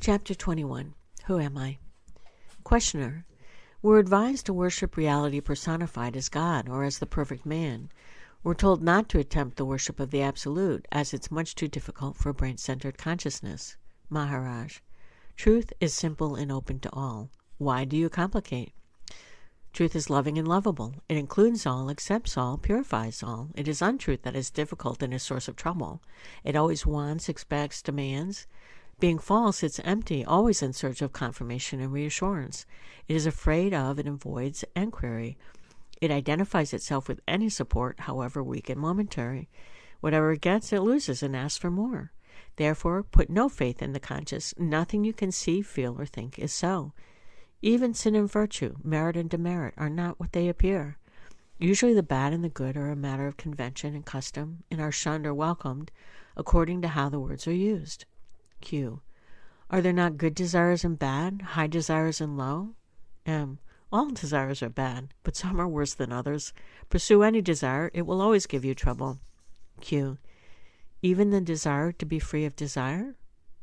Chapter 21. Who am I? Questioner. We're advised to worship reality personified as God or as the perfect man. We're told not to attempt the worship of the Absolute, as it's much too difficult for brain-centered consciousness. Maharaj. Truth is simple and open to all. Why do you complicate? Truth is loving and lovable. It includes all, accepts all, purifies all. It is untruth that is difficult and a source of trouble. It always wants, expects, demands. Being false, it's empty, always in search of confirmation and reassurance. It is afraid of and avoids enquiry. It identifies itself with any support, however weak and momentary. Whatever it gets, it loses and asks for more. Therefore, put no faith in the conscious. Nothing you can see, feel, or think is so. Even sin and virtue, merit and demerit, are not what they appear. Usually the bad and the good are a matter of convention and custom, and are shunned or welcomed according to how the words are used. Q. Are there not good desires and bad, high desires and low? M. All desires are bad, but some are worse than others. Pursue any desire, it will always give you trouble. Q. Even the desire to be free of desire?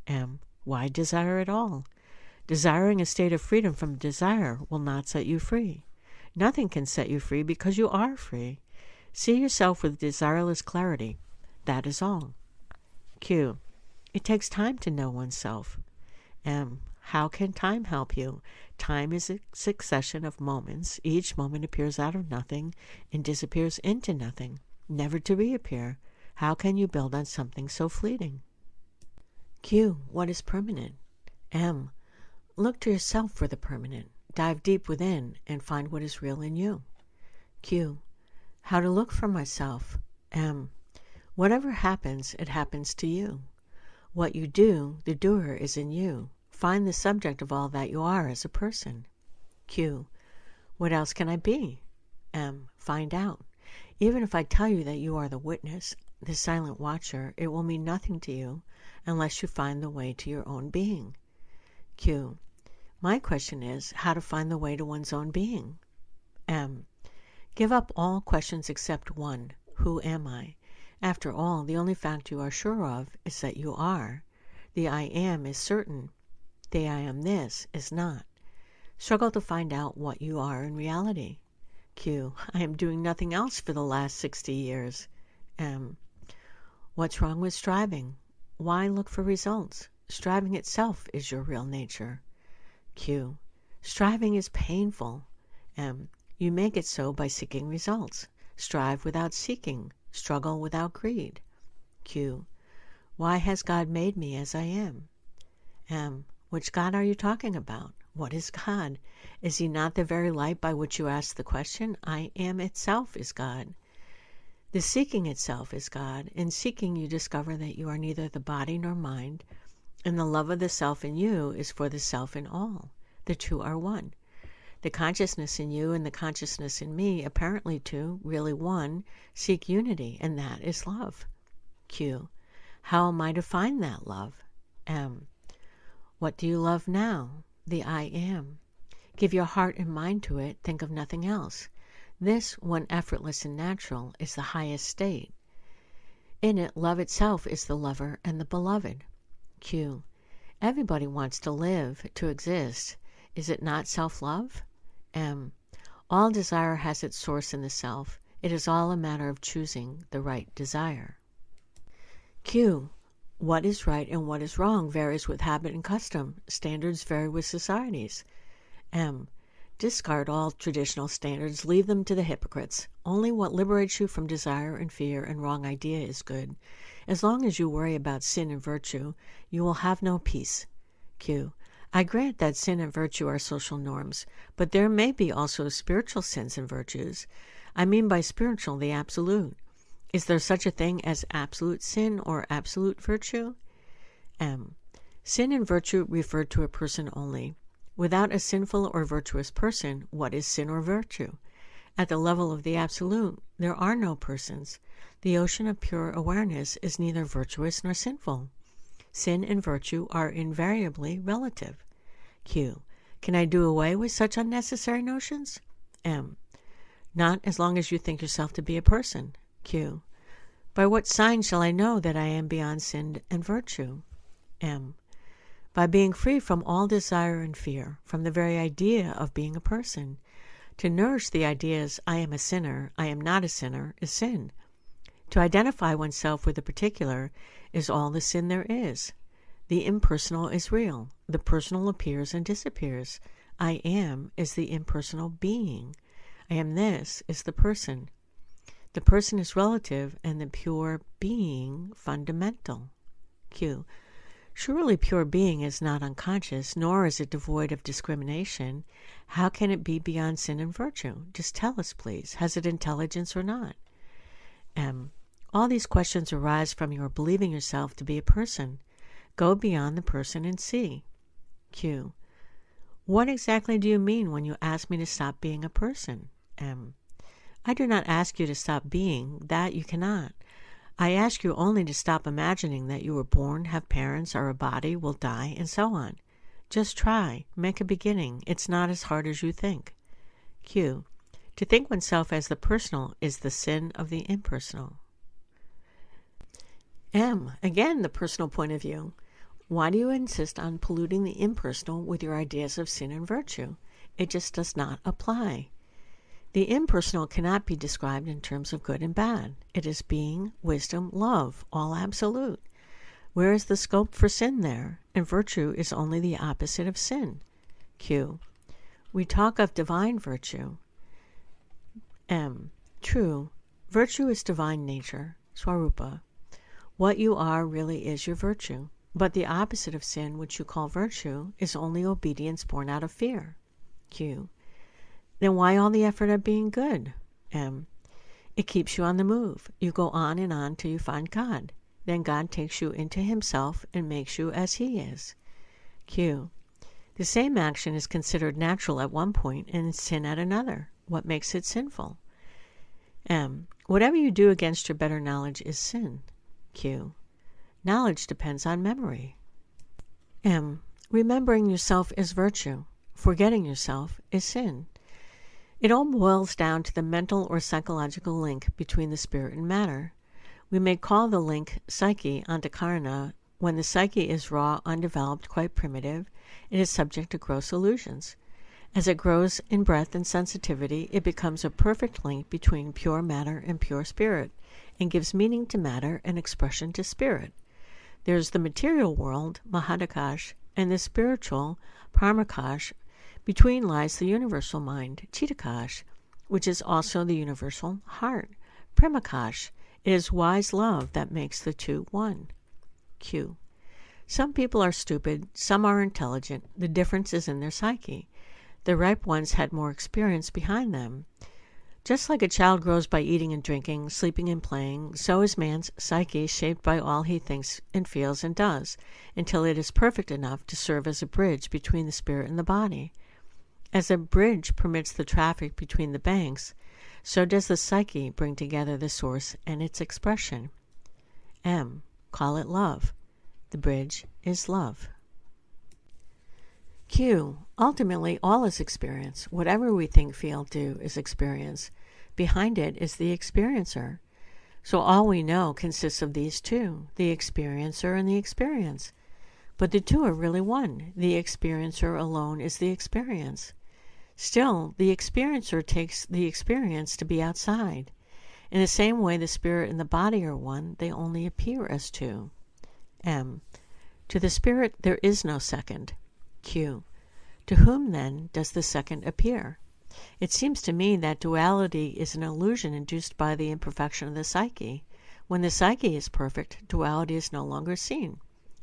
M. Why desire at all? Desiring a state of freedom from desire will not set you free. Nothing can set you free because you are free. See yourself with desireless clarity. That is all. Q. It takes time to know oneself. M. How can time help you? Time is a succession of moments. Each moment appears out of nothing and disappears into nothing, never to reappear. How can you build on something so fleeting? Q. What is permanent? M. Look to yourself for the permanent. Dive deep within and find what is real in you. Q. How to look for myself? M. Whatever happens, it happens to you. What you do, the doer is in you. Find the subject of all that you are as a person. Q. What else can I be? M. Find out. Even if I tell you that you are the witness, the silent watcher, it will mean nothing to you unless you find the way to your own being. Q. My question is how to find the way to one's own being. M. Give up all questions except one. Who am I? After all, the only fact you are sure of is that you are. The I am is certain. The I am this is not. Struggle to find out what you are in reality. Q. I am doing nothing else for the last 60 years. M. What's wrong with striving? Why look for results? Striving itself is your real nature. Q. Striving is painful. M. You make it so by seeking results. Strive without seeking. Struggle without greed. Q. Why has God made me as I am? M. Which God are you talking about? What is God? Is he not the very light by which you ask the question? I am itself is God. The seeking itself is God. In seeking you discover that you are neither the body nor mind, and the love of the self in you is for the self in all. The two are one. The consciousness in you and the consciousness in me, apparently two, really one, seek unity, and that is love. Q. How am I to find that love? M. What do you love now? The I am. Give your heart and mind to it, think of nothing else. This, when effortless and natural, is the highest state. In it, love itself is the lover and the beloved. Q. Everybody wants to live, to exist. Is it not self-love? M. All desire has its source in the self. It is all a matter of choosing the right desire. Q. What is right and what is wrong varies with habit and custom. Standards vary with societies. M. Discard all traditional standards. Leave them to the hypocrites. Only what liberates you from desire and fear and wrong idea is good. As long as you worry about sin and virtue, you will have no peace. Q. I grant that sin and virtue are social norms, but there may be also spiritual sins and virtues. I mean by spiritual the absolute. Is there such a thing as absolute sin or absolute virtue? M. Sin and virtue refer to a person only. Without a sinful or virtuous person, what is sin or virtue? At the level of the absolute, there are no persons. The ocean of pure awareness is neither virtuous nor sinful. Sin and virtue are invariably relative. Q. Can I do away with such unnecessary notions? M. Not as long as you think yourself to be a person. Q. By what sign shall I know that I am beyond sin and virtue? M. By being free from all desire and fear, from the very idea of being a person. To nourish the ideas, I am a sinner, I am not a sinner, is sin. To identify oneself with the particular is all the sin there is. The impersonal is real. The personal appears and disappears. I am is the impersonal being. I am this is the person. The person is relative and the pure being fundamental. Q. Surely pure being is not unconscious, nor is it devoid of discrimination. How can it be beyond sin and virtue? Just tell us, please. Has it intelligence or not? M. All these questions arise from your believing yourself to be a person. Go beyond the person and see. Q. What exactly do you mean when you ask me to stop being a person? M. I do not ask you to stop being. That you cannot. I ask you only to stop imagining that you were born, have parents, are a body, will die, and so on. Just try. Make a beginning. It's not as hard as you think. Q. To think oneself as the personal is the sin of the impersonal. M. Again, the personal point of view. Why do you insist on polluting the impersonal with your ideas of sin and virtue? It just does not apply. The impersonal cannot be described in terms of good and bad. It is being, wisdom, love, all absolute. Where is the scope for sin there? And virtue is only the opposite of sin. Q. We talk of divine virtue. M. True. Virtue is divine nature, Swarupa. What you are really is your virtue. But the opposite of sin, which you call virtue, is only obedience born out of fear. Q. Then why all the effort of being good? M. It keeps you on the move. You go on and on till you find God. Then God takes you into himself and makes you as he is. Q. The same action is considered natural at one point and sin at another. What makes it sinful? M. Whatever you do against your better knowledge is sin. Q. Knowledge depends on memory. M. Remembering yourself is virtue. Forgetting yourself is sin. It all boils down to the mental or psychological link between the spirit and matter. We may call the link psyche antakarana. When the psyche is raw, undeveloped, quite primitive, it is subject to gross illusions. As it grows in breadth and sensitivity, it becomes a perfect link between pure matter and pure spirit, and gives meaning to matter and expression to spirit. There is the material world, Mahadakash, and the spiritual, Parmakash. Between lies the universal mind, Chitakash, which is also the universal heart, Premikash. It is wise love that makes the two one. Q. Some people are stupid, some are intelligent. The difference is in their psyche. The ripe ones had more experience behind them. Just like a child grows by eating and drinking, sleeping and playing, so is man's psyche shaped by all he thinks and feels and does, until it is perfect enough to serve as a bridge between the spirit and the body. As a bridge permits the traffic between the banks, so does the psyche bring together the source and its expression. M. Call it love. The bridge is love. Q. Ultimately, all is experience. Whatever we think, feel, do is experience. Behind it is the experiencer. So all we know consists of these two, the experiencer and the experience. But the two are really one. The experiencer alone is the experience. Still, the experiencer takes the experience to be outside. In the same way the spirit and the body are one, they only appear as two. M. To the spirit there is no second. Q. To whom, then, does the second appear? It seems to me that duality is an illusion induced by the imperfection of the psyche. When the psyche is perfect, duality is no longer seen.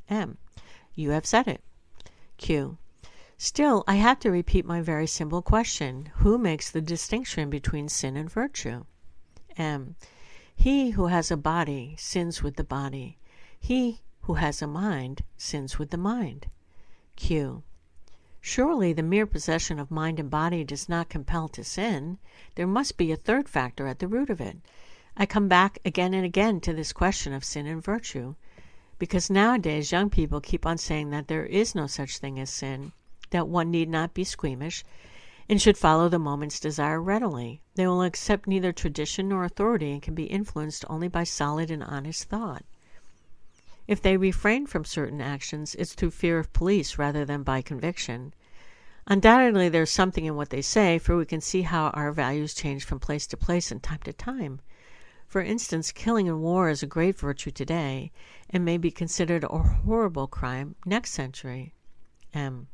M. You have said it. Q. Still, I have to repeat my very simple question. Who makes the distinction between sin and virtue? M. He who has a body sins with the body. He who has a mind sins with the mind. Q. Surely the mere possession of mind and body does not compel to sin. There must be a third factor at the root of it. I come back again and again to this question of sin and virtue, because nowadays young people keep on saying that there is no such thing as sin, that one need not be squeamish, and should follow the moment's desire readily. They will accept neither tradition nor authority and can be influenced only by solid and honest thought. If they refrain from certain actions, it's through fear of police rather than by conviction. Undoubtedly, there's something in what they say, for we can see how our values change from place to place and time to time. For instance, killing in war is a great virtue today and may be considered a horrible crime next century. M.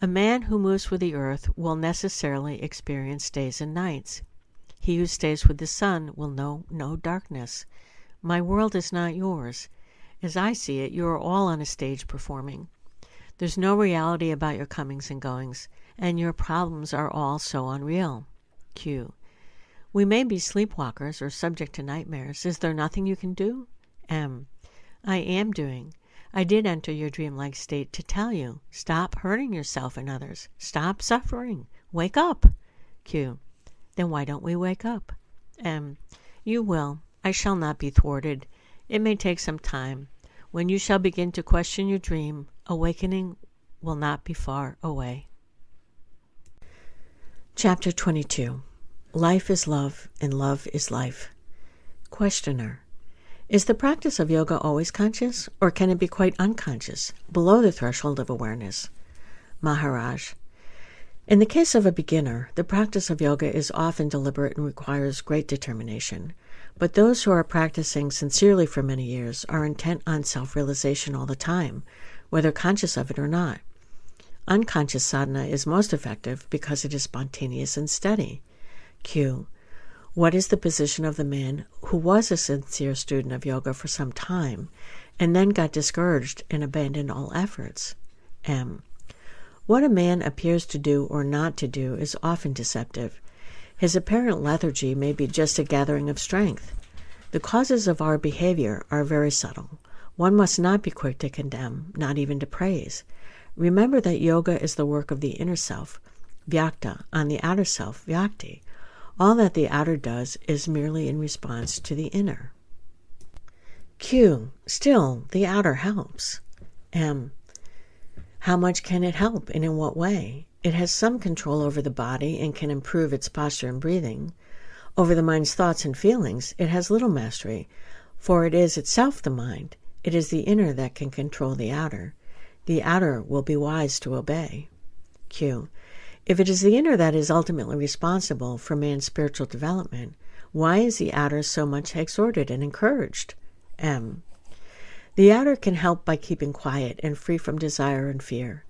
A man who moves with the earth will necessarily experience days and nights. He who stays with the sun will know no darkness. My world is not yours. As I see it, you are all on a stage performing. There's no reality about your comings and goings, and your problems are all so unreal. Q. We may be sleepwalkers or subject to nightmares. Is there nothing you can do? M. I am doing. I did enter your dreamlike state to tell you. Stop hurting yourself and others. Stop suffering. Wake up. Q. Then why don't we wake up? M. You will. I shall not be thwarted. It may take some time. When you shall begin to question your dream, awakening will not be far away. Chapter 22. Life is love, and love is life. Questioner. Is the practice of yoga always conscious, or can it be quite unconscious, below the threshold of awareness? Maharaj. In the case of a beginner, the practice of yoga is often deliberate and requires great determination. But those who are practicing sincerely for many years are intent on self-realization all the time, whether conscious of it or not. Unconscious sadhana is most effective because it is spontaneous and steady. Q. What is the position of the man who was a sincere student of yoga for some time and then got discouraged and abandoned all efforts? M. What a man appears to do or not to do is often deceptive. His apparent lethargy may be just a gathering of strength. The causes of our behavior are very subtle. One must not be quick to condemn, not even to praise. Remember that yoga is the work of the inner self, vyakta, on the outer self, vyakti. All that the outer does is merely in response to the inner. Q. Still, the outer helps. M. How much can it help, and in what way? It has some control over the body and can improve its posture and breathing. Over the mind's thoughts and feelings, it has little mastery, for it is itself the mind. It is the inner that can control the outer. The outer will be wise to obey. Q. If it is the inner that is ultimately responsible for man's spiritual development, why is the outer so much exhorted and encouraged? M. The outer can help by keeping quiet and free from desire and fear.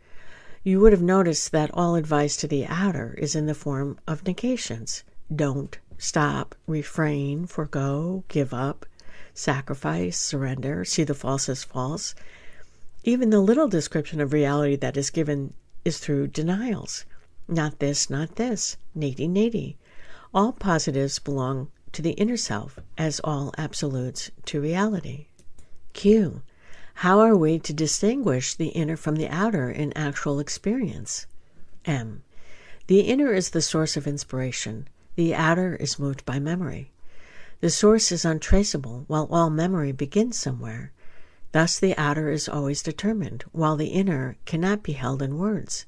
You would have noticed that all advice to the outer is in the form of negations. Don't, stop, refrain, forego, give up, sacrifice, surrender, see the false as false. Even the little description of reality that is given is through denials. Not this, nady. All positives belong to the inner self, as all absolutes to reality. Q. How are we to distinguish the inner from the outer in actual experience? M. The inner is the source of inspiration. The outer is moved by memory. The source is untraceable, while all memory begins somewhere. Thus the outer is always determined, while the inner cannot be held in words.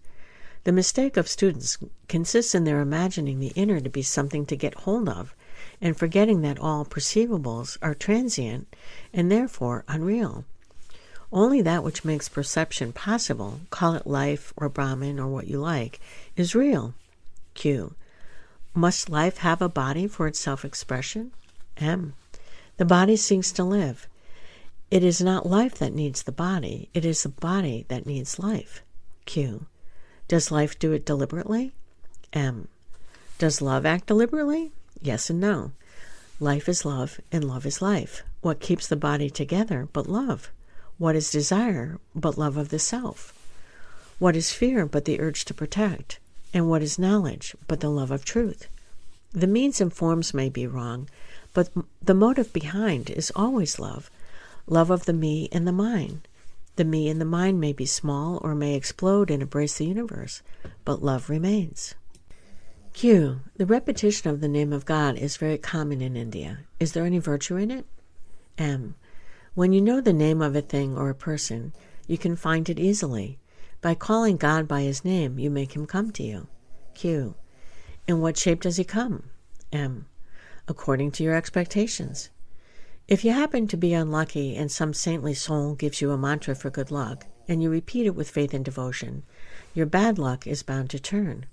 The mistake of students consists in their imagining the inner to be something to get hold of, and forgetting that all perceivables are transient and therefore unreal. Only that which makes perception possible, call it life or Brahman or what you like, is real. Q. Must life have a body for its self-expression? M. The body seeks to live. It is not life that needs the body, it is the body that needs life. Q. Does life do it deliberately? M. Does love act deliberately? Yes and no. Life is love, and love is life. What keeps the body together but love? What is desire but love of the self? What is fear but the urge to protect? And what is knowledge but the love of truth? The means and forms may be wrong, but the motive behind is always love, love of the me and the mine. The me and the mind may be small or may explode and embrace the universe, but love remains. Q. The repetition of the name of God is very common in India. Is there any virtue in it? M. When you know the name of a thing or a person, you can find it easily. By calling God by his name, you make him come to you. Q. In what shape does he come? M. According to your expectations. If you happen to be unlucky and some saintly soul gives you a mantra for good luck, and you repeat it with faith and devotion, your bad luck is bound to turn.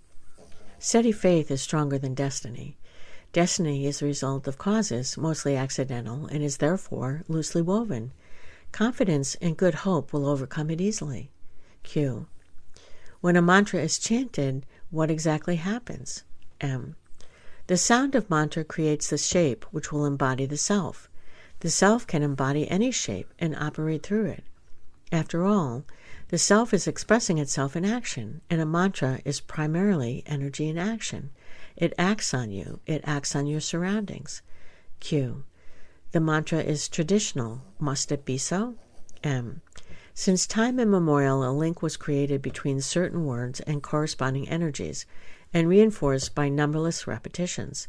Steady faith is stronger than destiny. Destiny is the result of causes, mostly accidental, and is therefore loosely woven. Confidence and good hope will overcome it easily. Q. When a mantra is chanted, what exactly happens? M. The sound of mantra creates the shape which will embody the self. The self can embody any shape and operate through it. After all, the self is expressing itself in action, and a mantra is primarily energy in action. It acts on you. It acts on your surroundings. Q. The mantra is traditional. Must it be so? M. Since time immemorial, a link was created between certain words and corresponding energies, and reinforced by numberless repetitions.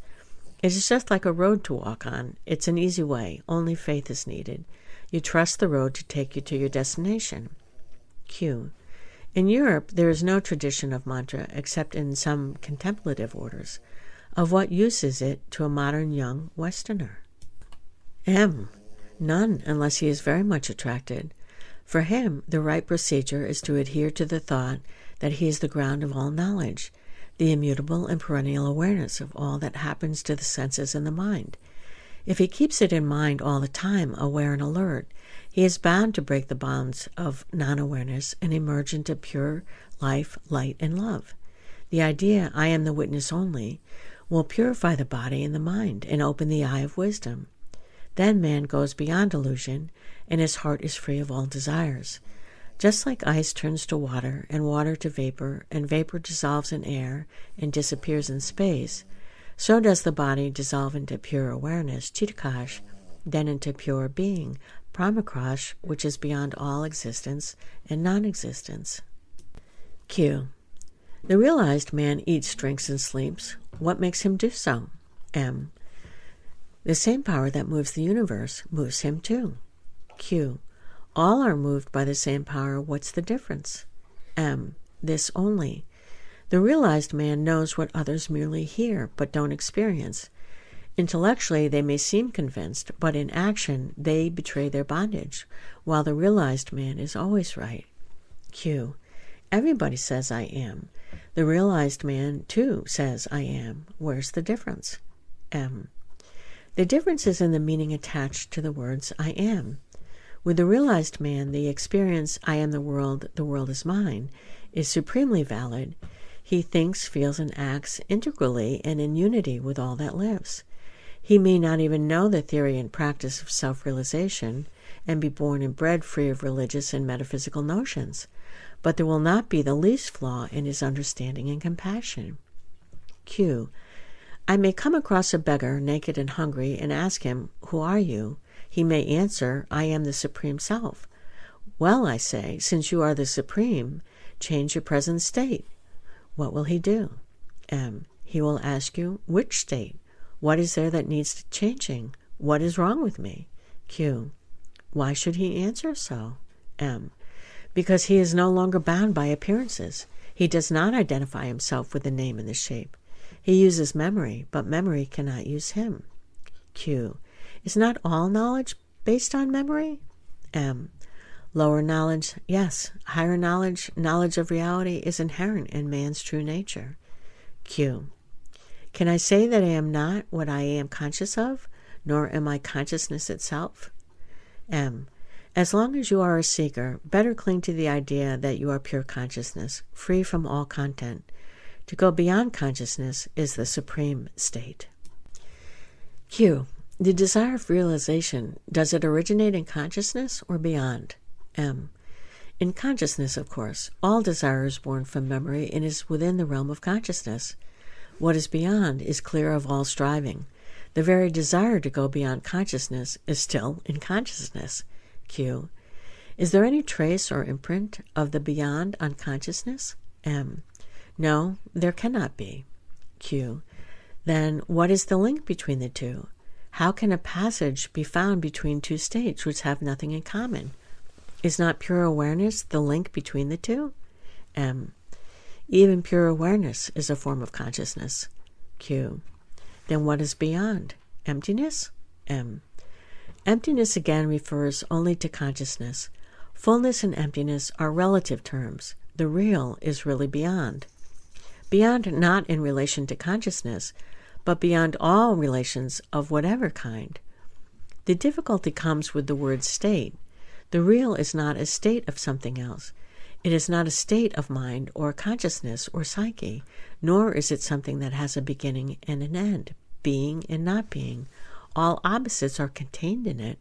It is just like a road to walk on. It's an easy way. Only faith is needed. You trust the road to take you to your destination. Q. In Europe, there is no tradition of mantra except in some contemplative orders. Of what use is it to a modern young Westerner? M. None, unless he is very much attracted. For him, the right procedure is to adhere to the thought that he is the ground of all knowledge, the immutable and perennial awareness of all that happens to the senses and the mind. If he keeps it in mind all the time, aware and alert, he is bound to break the bounds of non-awareness and emerge into pure life, light, and love. The idea, I am the witness only, will purify the body and the mind and open the eye of wisdom. Then man goes beyond illusion, and his heart is free of all desires. Just like ice turns to water, and water to vapor, and vapor dissolves in air and disappears in space, so does the body dissolve into pure awareness, Chitakash, then into pure being, Brahmakrash, which is beyond all existence and non-existence. Q. The realized man eats, drinks, and sleeps. What makes him do so? M. The same power that moves the universe moves him too. Q. All are moved by the same power. What's the difference? M. This only. The realized man knows what others merely hear but don't experience. Intellectually, they may seem convinced, but in action, they betray their bondage, while the realized man is always right. Q. Everybody says I am. The realized man, too, says I am. Where's the difference? M. The difference is in the meaning attached to the words I am. With the realized man, the experience I am the world is mine, is supremely valid. He thinks, feels, and acts integrally and in unity with all that lives. He may not even know the theory and practice of self-realization and be born and bred free of religious and metaphysical notions, but there will not be the least flaw in his understanding and compassion. Q. I may come across a beggar, naked and hungry, and ask him, "Who are you?" He may answer, "I am the Supreme Self." Well, I say, since you are the Supreme, change your present state. What will he do? M. He will ask you, which state? What is there that needs changing? What is wrong with me? Q. Why should he answer so? M. Because he is no longer bound by appearances. He does not identify himself with the name and the shape. He uses memory, but memory cannot use him. Q. Is not all knowledge based on memory? M. Lower knowledge, yes. Higher knowledge, knowledge of reality, is inherent in man's true nature. Q. Can I say that I am not what I am conscious of, nor am I consciousness itself? M. As long as you are a seeker, better cling to the idea that you are pure consciousness, free from all content. To go beyond consciousness is the supreme state. Q. The desire of realization, does it originate in consciousness or beyond? M. In consciousness, of course. All desire is born from memory and is within the realm of consciousness. What is beyond is clear of all striving. The very desire to go beyond consciousness is still in consciousness. Q. Is there any trace or imprint of the beyond on consciousness? M. No, there cannot be. Q. Then what is the link between the two? How can a passage be found between two states which have nothing in common? Is not pure awareness the link between the two? M. Even pure awareness is a form of consciousness. Q. Then what is beyond? Emptiness? M. Emptiness again refers only to consciousness. Fullness and emptiness are relative terms. The real is really beyond. Beyond not in relation to consciousness, but beyond all relations of whatever kind. The difficulty comes with the word state. The real is not a state of something else. It is not a state of mind or consciousness or psyche, nor is it something that has a beginning and an end, being and not being. All opposites are contained in it,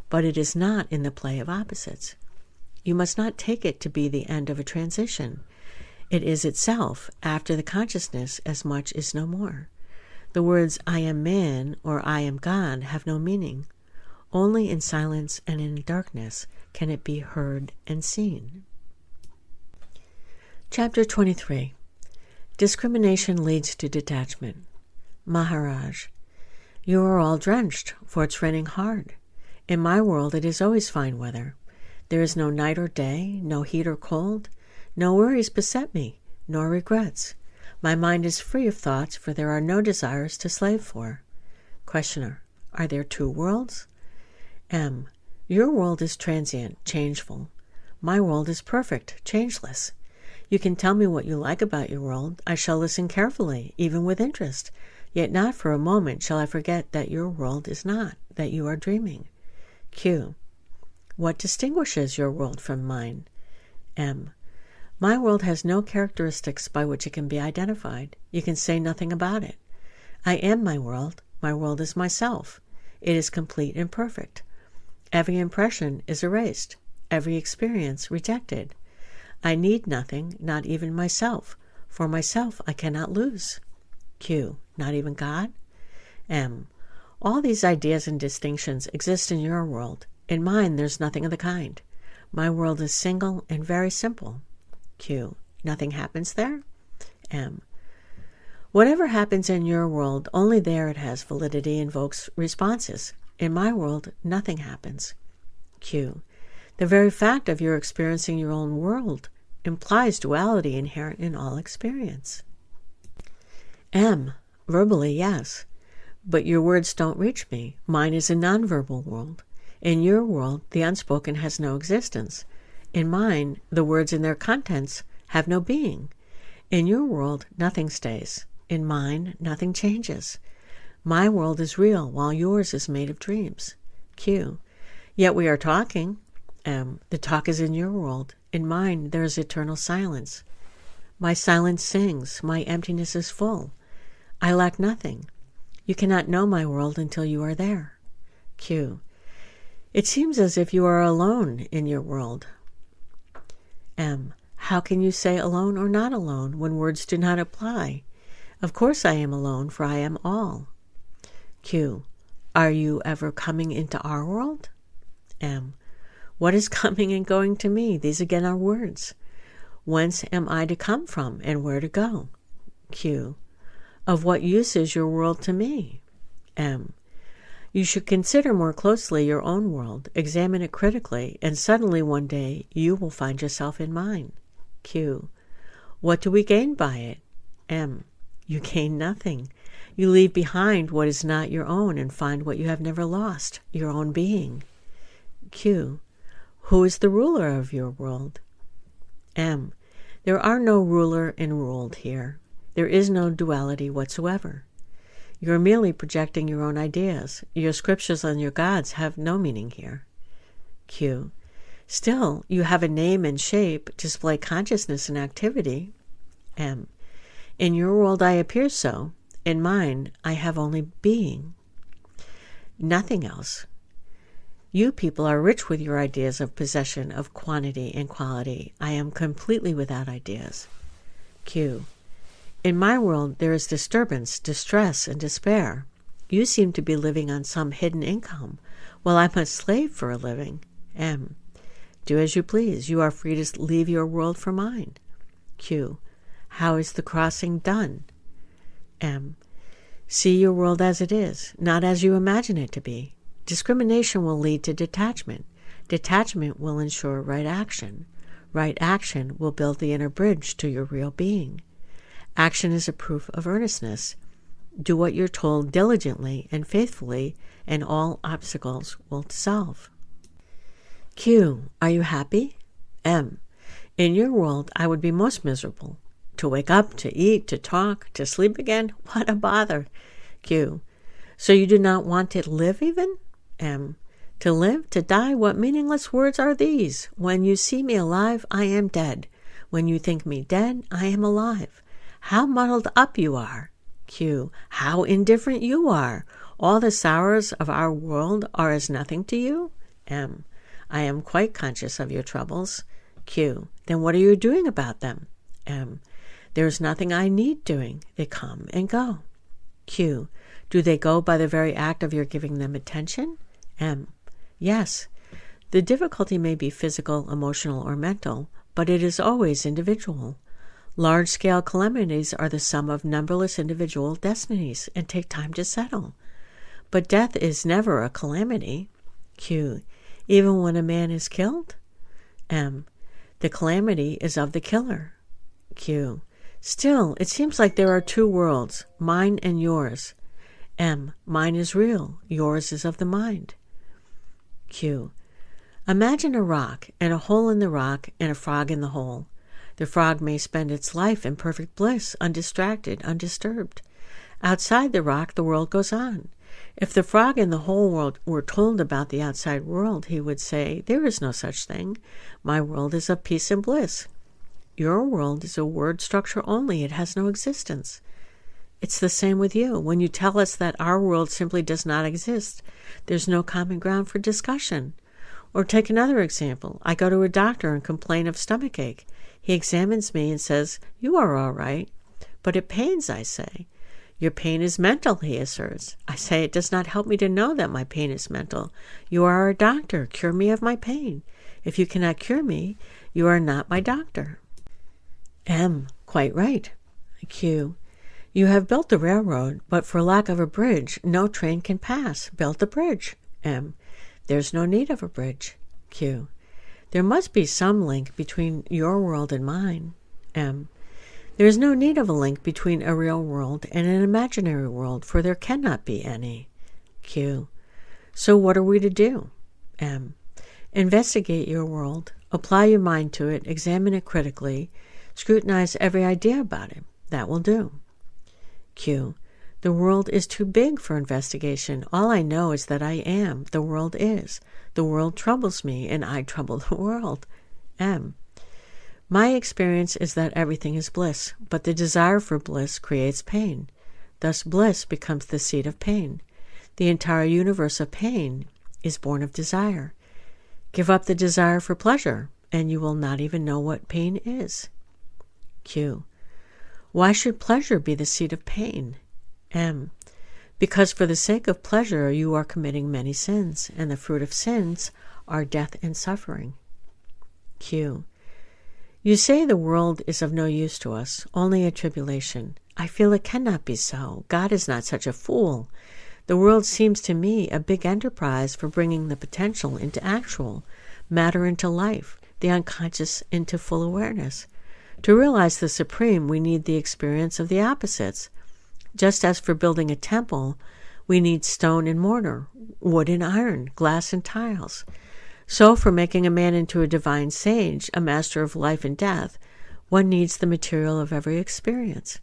but it is not in the play of opposites. You must not take it to be the end of a transition. It is itself, after the consciousness, as much as no more. The words I am man or I am God have no meaning. Only in silence and in darkness can it be heard and seen. Chapter 23. Discrimination leads to detachment. Maharaj, you are all drenched, for it's raining hard. In my world it is always fine weather. There is no night or day, no heat or cold. No worries beset me, nor regrets. My mind is free of thoughts, for there are no desires to slave for. Questioner, are there two worlds? M. Your world is transient, changeful. My world is perfect, changeless. You can tell me what you like about your world. I shall listen carefully, even with interest. Yet not for a moment shall I forget that your world is not, that you are dreaming. Q. What distinguishes your world from mine? M. My world has no characteristics by which it can be identified. You can say nothing about it. I am my world. My world is myself. It is complete and perfect. Every impression is erased. Every experience rejected. I need nothing, not even myself. For myself I cannot lose. Q. Not even God? M. All these ideas and distinctions exist in your world. In mine there's nothing of the kind. My world is single and very simple. Q. Nothing happens there? M. Whatever happens in your world, only there it has validity, invokes responses. In my world, nothing happens. Q. The very fact of your experiencing your own world implies duality inherent in all experience. M. Verbally, yes. But your words don't reach me. Mine is a nonverbal world. In your world, the unspoken has no existence. In mine, the words and their contents have no being. In your world, nothing stays. In mine, nothing changes. My world is real, while yours is made of dreams. Q. Yet we are talking. M. The talk is in your world. In mine, there is eternal silence. My silence sings. My emptiness is full. I lack nothing. You cannot know my world until you are there. Q. It seems as if you are alone in your world. M. How can you say alone or not alone when words do not apply? Of course I am alone, for I am all. Q. Are you ever coming into our world? M. What is coming and going to me? These again are words. Whence am I to come from and where to go? Q. Of what use is your world to me? M. You should consider more closely your own world, examine it critically, and suddenly one day you will find yourself in mine. Q. What do we gain by it? M. You gain nothing. You leave behind what is not your own and find what you have never lost, your own being. Q. Who is the ruler of your world? M. There are no ruler and ruled here. There is no duality whatsoever. You are merely projecting your own ideas. Your scriptures and your gods have no meaning here. Q. Still, you have a name and shape, display consciousness and activity. M. In your world I appear so. In mine I have only being. Nothing else. You people are rich with your ideas of possession, of quantity and quality. I am completely without ideas. Q. In my world there is disturbance, distress, and despair. You seem to be living on some hidden income, while I must slave for a living. M. Do as you please. You are free to leave your world for mine. Q. How is the crossing done? M. See your world as it is, not as you imagine it to be. Discrimination will lead to detachment. Detachment will ensure right action. Right action will build the inner bridge to your real being. Action is a proof of earnestness. Do what you're told diligently and faithfully, and all obstacles will dissolve. Q. Are you happy? M. In your world, I would be most miserable. To wake up, to eat, to talk, to sleep again, what a bother. Q. So you do not want to live even? M. To live, to die, what meaningless words are these? When you see me alive, I am dead. When you think me dead, I am alive. How muddled up you are. Q. How indifferent you are. All the sorrows of our world are as nothing to you? M. I am quite conscious of your troubles. Q. Then what are you doing about them? M. There is nothing I need doing. They come and go. Q. Do they go by the very act of your giving them attention? M. Yes. The difficulty may be physical, emotional, or mental, but it is always individual. Large-scale calamities are the sum of numberless individual destinies and take time to settle. But death is never a calamity. Q. Even when a man is killed? M. The calamity is of the killer. Q. Still, it seems like there are two worlds, mine and yours. M. Mine is real, yours is of the mind. Q. Imagine a rock, and a hole in the rock, and a frog in the hole. The frog may spend its life in perfect bliss, undistracted, undisturbed. Outside the rock, the world goes on. If the frog in the whole world were told about the outside world, he would say, there is no such thing. My world is of peace and bliss. Your world is a word structure only. It has no existence. It's the same with you. When you tell us that our world simply does not exist, there's no common ground for discussion. Or take another example. I go to a doctor and complain of stomachache. He examines me and says, you are all right. But it pains, I say. Your pain is mental, he asserts. I say, it does not help me to know that my pain is mental. You are a doctor. Cure me of my pain. If you cannot cure me, you are not my doctor. M. Quite right. Q. You have built the railroad, but for lack of a bridge, no train can pass. Build the bridge. M. There's no need of a bridge. Q. There must be some link between your world and mine. M. There is no need of a link between a real world and an imaginary world, for there cannot be any. Q. So what are we to do? M. Investigate your world, apply your mind to it, examine it critically, scrutinize every idea about it. That will do. Q. The world is too big for investigation. All I know is that I am. The world is. The world troubles me, and I trouble the world. M. My experience is that everything is bliss, but the desire for bliss creates pain. Thus bliss becomes the seat of pain. The entire universe of pain is born of desire. Give up the desire for pleasure, and you will not even know what pain is. Q. Why should pleasure be the seat of pain? M. Because for the sake of pleasure you are committing many sins, and the fruit of sins are death and suffering. Q. You say the world is of no use to us, only a tribulation. I feel it cannot be so. God is not such a fool. The world seems to me a big enterprise for bringing the potential into actual, matter into life, the unconscious into full awareness. To realize the supreme, we need the experience of the opposites. Just as for building a temple, we need stone and mortar, wood and iron, glass and tiles. So for making a man into a divine sage, a master of life and death, one needs the material of every experience.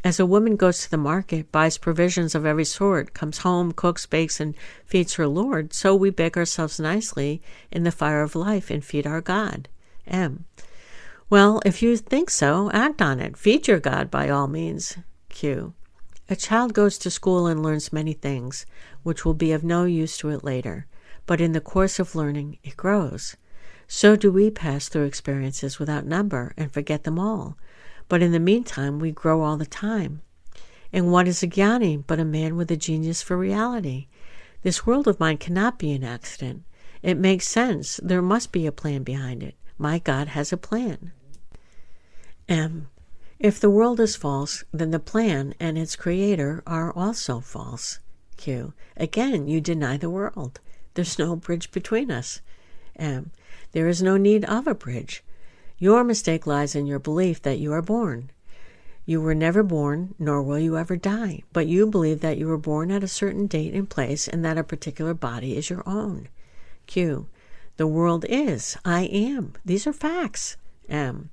As a woman goes to the market, buys provisions of every sort, comes home, cooks, bakes, and feeds her Lord, so we bake ourselves nicely in the fire of life and feed our God. M. Well, if you think so, act on it. Feed your God by all means. Q. A child goes to school and learns many things, which will be of no use to it later, but in the course of learning it grows. So do we pass through experiences without number and forget them all, but in the meantime we grow all the time. And what is a Gnani but a man with a genius for reality? This world of mine cannot be an accident. It makes sense. There must be a plan behind it. My God has a plan. M. If the world is false, then the plan and its creator are also false. Q. Again, you deny the world. There's no bridge between us. M. There is no need of a bridge. Your mistake lies in your belief that you are born. You were never born, nor will you ever die, but you believe that you were born at a certain date and place and that a particular body is your own. Q. The world is. I am. These are facts. M.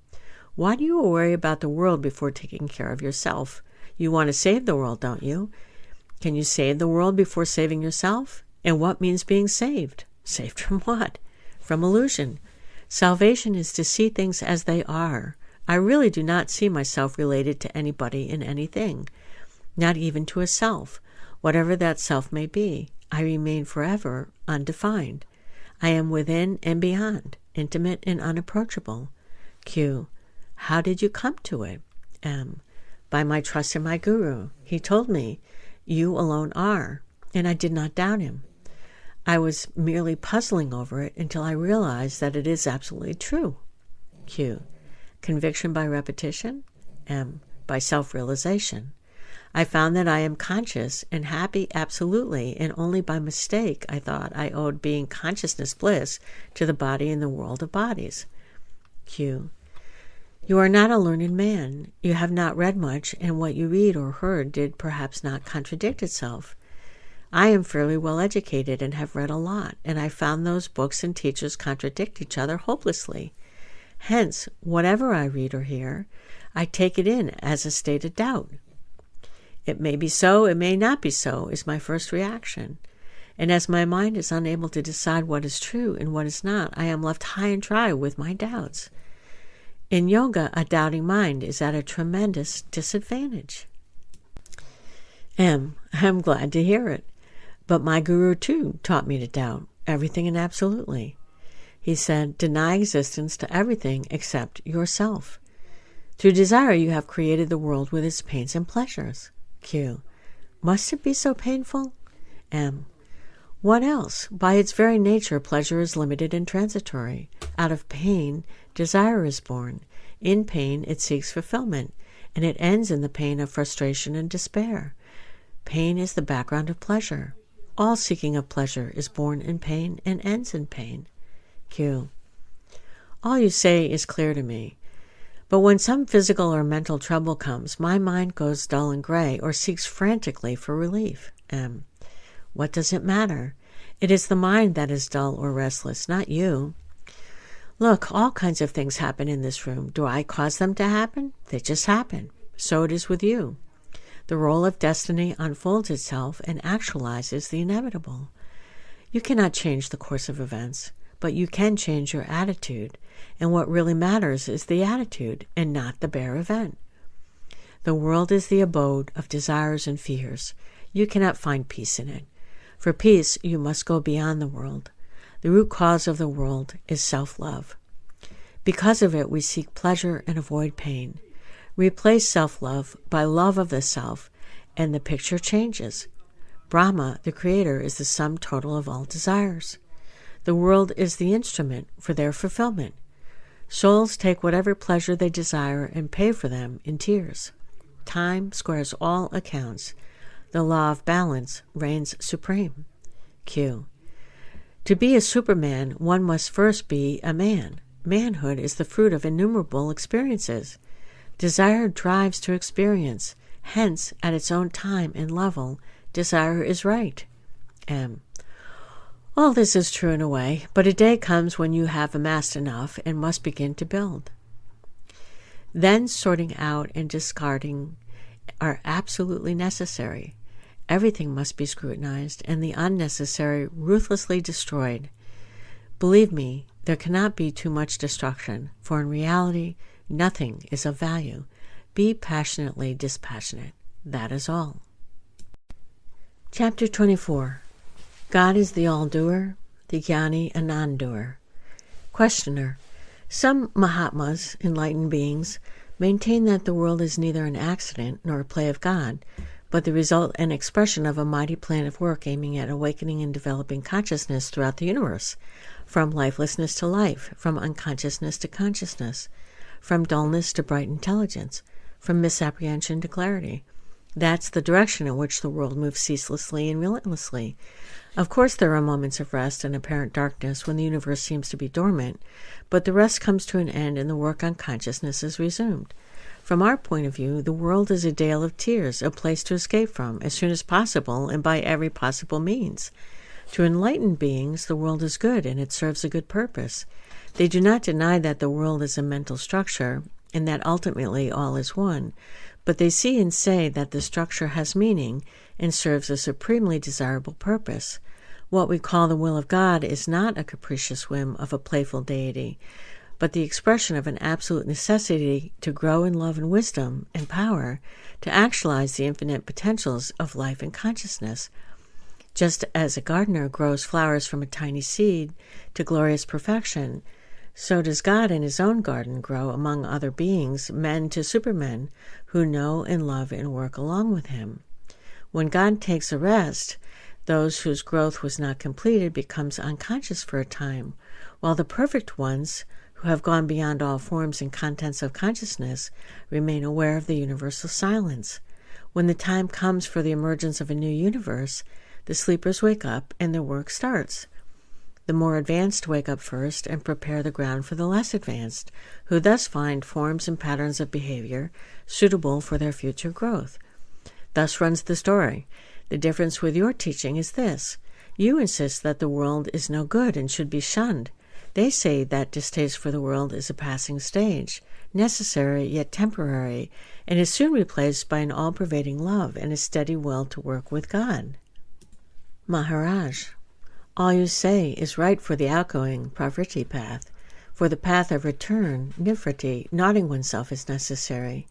Why do you worry about the world before taking care of yourself? You want to save the world, don't you? Can you save the world before saving yourself? And what means being saved? Saved from what? From illusion. Salvation is to see things as they are. I really do not see myself related to anybody and anything, not even to a self. Whatever that self may be, I remain forever undefined. I am within and beyond, intimate and unapproachable. Q. How did you come to it? M. By my trust in my guru. He told me, you alone are, and I did not doubt him. I was merely puzzling over it until I realized that it is absolutely true. Q. Conviction by repetition? M. By self-realization. I found that I am conscious and happy absolutely, and only by mistake I thought I owed being consciousness bliss to the body in the world of bodies. Q. You are not a learned man. You have not read much, and what you read or heard did perhaps not contradict itself. I am fairly well educated and have read a lot, and I found those books and teachers contradict each other hopelessly. Hence, whatever I read or hear, I take it in as a state of doubt. It may be so, it may not be so, is my first reaction. And as my mind is unable to decide what is true and what is not, I am left high and dry with my doubts. In yoga, a doubting mind is at a tremendous disadvantage. M. I'm glad to hear it. But my guru, too, taught me to doubt everything and absolutely. He said, deny existence to everything except yourself. Through desire, you have created the world with its pains and pleasures. Q. Must it be so painful? M. What else? By its very nature, pleasure is limited and transitory. Out of pain, desire is born. In pain, it seeks fulfillment, and it ends in the pain of frustration and despair. Pain is the background of pleasure. All seeking of pleasure is born in pain and ends in pain. Q. All you say is clear to me. But when some physical or mental trouble comes, my mind goes dull and gray or seeks frantically for relief. M. What does it matter? It is the mind that is dull or restless, not you. Look, all kinds of things happen in this room. Do I cause them to happen? They just happen. So it is with you. The role of destiny unfolds itself and actualizes the inevitable. You cannot change the course of events, but you can change your attitude, and what really matters is the attitude and not the bare event. The world is the abode of desires and fears. You cannot find peace in it. For peace, you must go beyond the world. The root cause of the world is self-love. Because of it, we seek pleasure and avoid pain. Replace self-love by love of the self, and the picture changes. Brahma, the creator, is the sum total of all desires. The world is the instrument for their fulfillment. Souls take whatever pleasure they desire and pay for them in tears. Time squares all accounts. The law of balance reigns supreme. Q. To be a Superman, one must first be a man. Manhood is the fruit of innumerable experiences. Desire drives to experience. Hence, at its own time and level, desire is right. M. All this is true in a way, but a day comes when you have amassed enough and must begin to build. Then sorting out and discarding are absolutely necessary. Everything must be scrutinized and the unnecessary ruthlessly destroyed. Believe me, there cannot be too much destruction, for in reality, nothing is of value. Be passionately dispassionate. That is all. Chapter 24. God is the all-doer, the Gnani a non-doer. Questioner. Some Mahatmas, enlightened beings, maintain that the world is neither an accident nor a play of God, but the result and expression of a mighty plan of work aiming at awakening and developing consciousness throughout the universe, from lifelessness to life, from unconsciousness to consciousness, from dullness to bright intelligence, from misapprehension to clarity. That's the direction in which the world moves ceaselessly and relentlessly. Of course, there are moments of rest and apparent darkness when the universe seems to be dormant, but the rest comes to an end and the work on consciousness is resumed. From our point of view, the world is a dale of tears, a place to escape from as soon as possible and by every possible means. To enlightened beings, the world is good and it serves a good purpose. They do not deny that the world is a mental structure and that ultimately all is one, but they see and say that the structure has meaning and serves a supremely desirable purpose. What we call the will of God is not a capricious whim of a playful deity, but the expression of an absolute necessity to grow in love and wisdom and power, to actualize the infinite potentials of life and consciousness. Just as a gardener grows flowers from a tiny seed to glorious perfection, so does God in his own garden grow among other beings, men to supermen, who know and love and work along with him. When God takes a rest, those whose growth was not completed becomes unconscious for a time, while the perfect ones, who have gone beyond all forms and contents of consciousness, remain aware of the universal silence. When the time comes for the emergence of a new universe, the sleepers wake up and their work starts. The more advanced wake up first and prepare the ground for the less advanced, who thus find forms and patterns of behavior suitable for their future growth. Thus runs the story. The difference with your teaching is this. You insist that the world is no good and should be shunned. They say that distaste for the world is a passing stage, necessary yet temporary, and is soon replaced by an all-pervading love and a steady will to work with God. Maharaj, all you say is right for the outgoing pravriti path. For the path of return, nifriti, nodding oneself is necessary.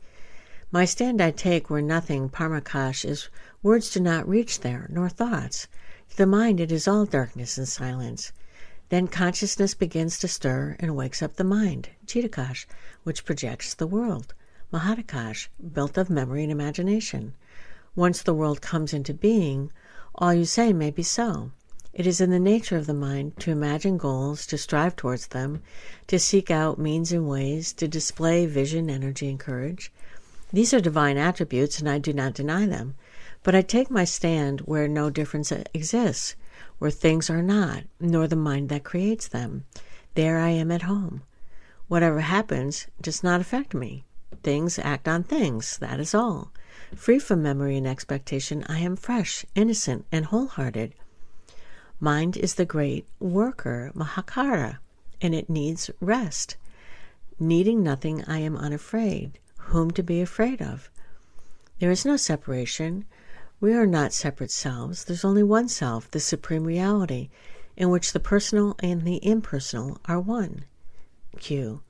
My stand I take where nothing, parmakash, is words do not reach there, nor thoughts. To the mind it is all darkness and silence. Then consciousness begins to stir and wakes up the mind, chitakash, which projects the world, mahadakash, built of memory and imagination. Once the world comes into being, all you say may be so. It is in the nature of the mind to imagine goals, to strive towards them, to seek out means and ways, to display vision, energy, and courage. These are divine attributes, and I do not deny them. But I take my stand where no difference exists, where things are not, nor the mind that creates them. There I am at home. Whatever happens does not affect me. Things act on things, that is all. Free from memory and expectation, I am fresh, innocent, and wholehearted. Mind is the great worker, mahakara, and it needs rest. Needing nothing, I am unafraid. Whom to be afraid of? There is no separation. We are not separate selves. There's only one self, the supreme reality, in which the personal and the impersonal are one. Q.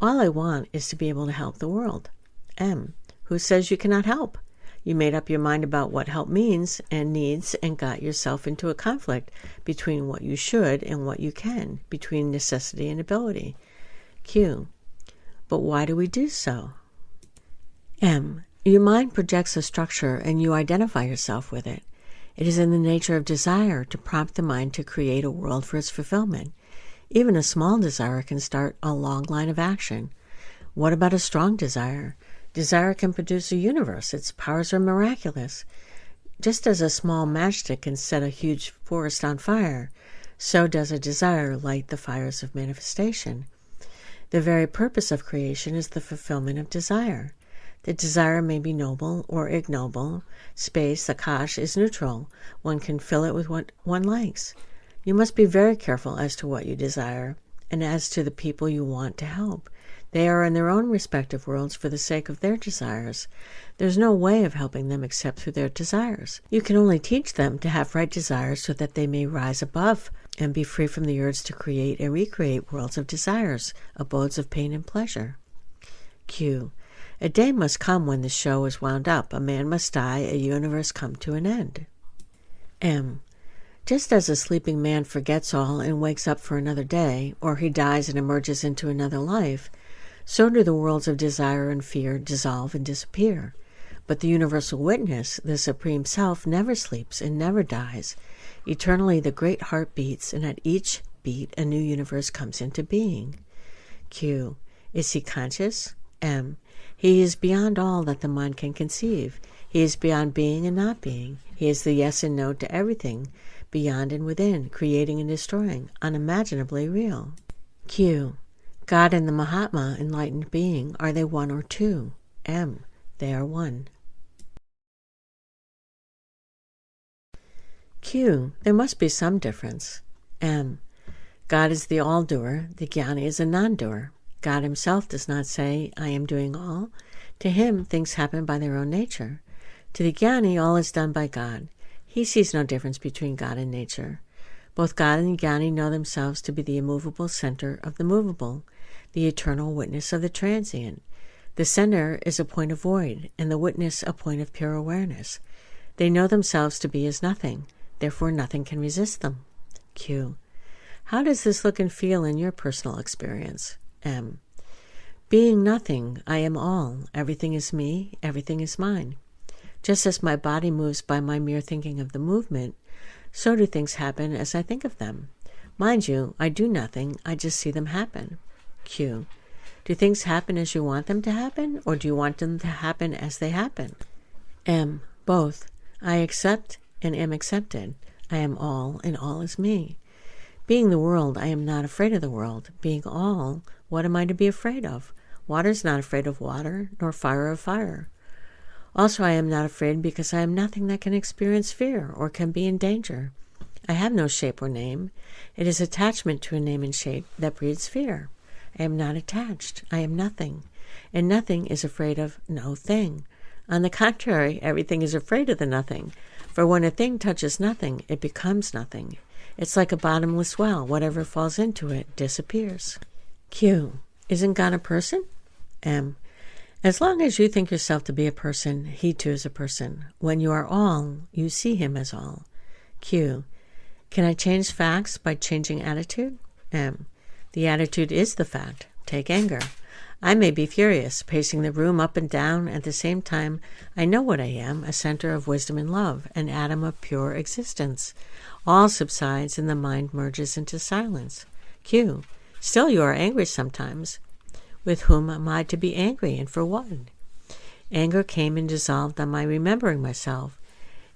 All I want is to be able to help the world. M. Who says you cannot help? You made up your mind about what help means and needs and got yourself into a conflict between what you should and what you can, between necessity and ability. Q. But why do we do so? M. Your mind projects a structure and you identify yourself with it. It is in the nature of desire to prompt the mind to create a world for its fulfillment. Even a small desire can start a long line of action. What about a strong desire? Desire can produce a universe. Its powers are miraculous. Just as a small matchstick can set a huge forest on fire, so does a desire light the fires of manifestation. The very purpose of creation is the fulfillment of desire. The desire may be noble or ignoble. Space, akash, is neutral. One can fill it with what one likes. You must be very careful as to what you desire, and as to the people you want to help. They are in their own respective worlds for the sake of their desires. There's no way of helping them except through their desires. You can only teach them to have right desires so that they may rise above and be free from the urge to create and recreate worlds of desires, abodes of pain and pleasure. Q. A day must come when the show is wound up. A man must die, a universe come to an end. M. Just as a sleeping man forgets all and wakes up for another day, or he dies and emerges into another life, so do the worlds of desire and fear dissolve and disappear. But the universal witness, the Supreme Self, never sleeps and never dies. Eternally the great heart beats, and at each beat a new universe comes into being. Q. Is he conscious? M. He is beyond all that the mind can conceive. He is beyond being and not being. He is the yes and no to everything, beyond and within, creating and destroying, unimaginably real. Q. God and the Mahatma, enlightened being, are they one or two? M. They are one. Q. There must be some difference. M. God is the all-doer. The Gnani is a non-doer. God himself does not say, I am doing all. To him, things happen by their own nature. To the Gnani, all is done by God. He sees no difference between God and nature. Both God and the Gnani know themselves to be the immovable center of the movable, the eternal witness of the transient. The center is a point of void, and the witness a point of pure awareness. They know themselves to be as nothing, therefore nothing can resist them. Q. How does this look and feel in your personal experience? M. Being nothing, I am all. Everything is me, everything is mine. Just as my body moves by my mere thinking of the movement, so do things happen as I think of them. Mind you, I do nothing, I just see them happen. Q. Do things happen as you want them to happen, or do you want them to happen as they happen? M. Both. I accept and am accepted. I am all, and all is me. Being the world, I am not afraid of the world. Being all, what am I to be afraid of? Water is not afraid of water, nor fire of fire. Also, I am not afraid because I am nothing that can experience fear or can be in danger. I have no shape or name. It is attachment to a name and shape that breeds fear. I am not attached. I am nothing. And nothing is afraid of no thing. On the contrary, everything is afraid of the nothing. For when a thing touches nothing, it becomes nothing. It's like a bottomless well. Whatever falls into it disappears. Q. Isn't God a person? M. As long as you think yourself to be a person, he too is a person. When you are all, you see him as all. Q. Can I change facts by changing attitude? M. The attitude is the fact. Take anger. I may be furious, pacing the room up and down. At the same time, I know what I am, a center of wisdom and love, an atom of pure existence. All subsides and the mind merges into silence. Q. Still you are angry sometimes. With whom am I to be angry, and for what? Anger came and dissolved on my remembering myself.